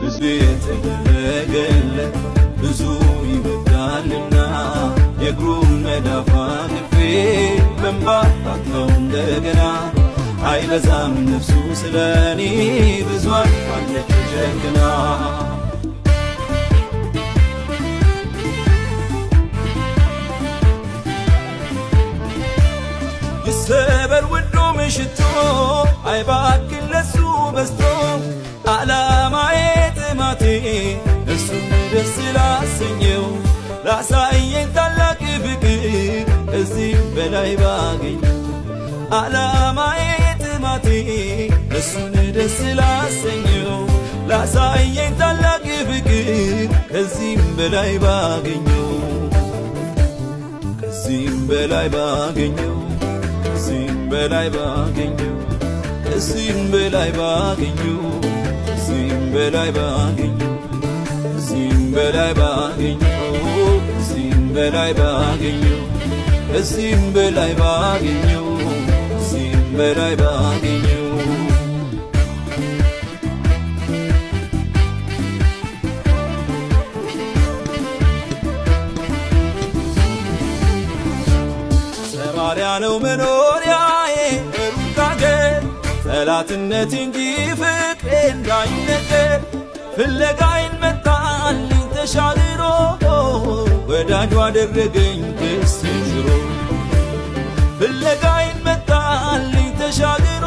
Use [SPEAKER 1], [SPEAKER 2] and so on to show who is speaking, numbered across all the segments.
[SPEAKER 1] ብዙ የተደረገለት ብዙ ይወዳልና የእግሩን መዳፍ አቅፌ በእንባ አጥበው እንደገና አይበዛም ነፍሱ ስለኔ ብዙ አለች ጀግና ይሰበር ውዱ ምሽቶ አይባክን ለሱ በዝቶ ዓላማዬ ጥማቴ እሱን ደስ ላሰኘው ላሳየኝ ታላቅ ፍቅር እዚህ በላይ ባገኘው ዓላማዬ ጥማቴ እሱን ደስ ላሰኘው ላሳየኝ ታላቅ ፍቅር ከዚህም በላይ ባገኘው ከዚህም በላይ ባገኘው ከዚህም በላይ ባገኘው ከዚህም በላይ ባገኘው ከዚህም በላይ ባገኘው ከዚህም በላይ ባገኘው ከዚህም በላይ ባገኘው ከዚህም በላይ ባገኘው ከዚህም በላይ ባገኘው ሰማርያ ነው መኖሪያዬ ሩቅ አገር ጠላትነት እንጂ ፍቅሬ እንዳይነገር ፍለጋዬን መጣልኝ ተሻግሮ ወዳጁ አደረገኝ ክስን ሽሮ ፍለጋዬን መጣልኝ ተሻግሮ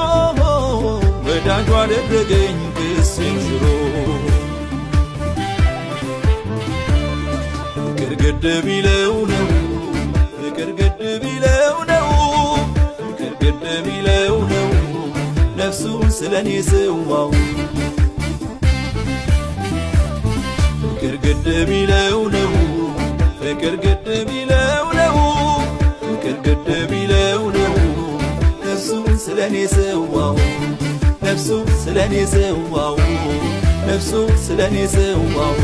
[SPEAKER 1] ወዳጁ አደረገኝ ክስን ሽሮ ፍቅር ግድ ቢለው ነው ፍቅር ግድ ቢለው ነው ፍቅር ግድ ቢለው ነው ነፍሱን ስለኔ ሰዋው ፍቅር ግድ ቢለው ነው ፍቅር ግድ ቢለው ነው ፍቅር ግድ ቢለው ነው ነፍሱን ስለኔ ሰዋው ነፍሱን ስለኔ ሰዋው ነፍሱን ስለኔ ሰዋው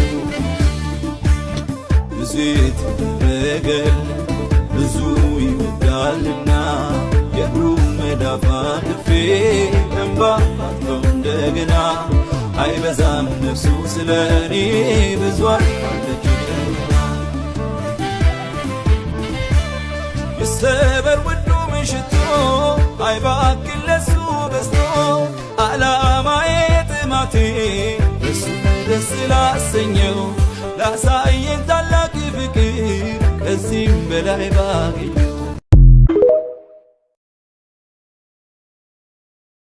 [SPEAKER 1] ብዙ የተደረገለት ብዙ ይወዳልና የእግሩን መዳፍ አቅፌ በእንባ አጥበው እንደገና አይበዛም ነፍሱ ስለኔ ብዙ አለች ጀግና ይሰበር ውዱ ምሽቶ አይባክን ለሱ በዝቶ ዓላማዬ ጥማቴ እሱን ደስ ላሰኘው ላሳየኝ ታላቅ ፍቅር ከዚህም በላይ ባገኘው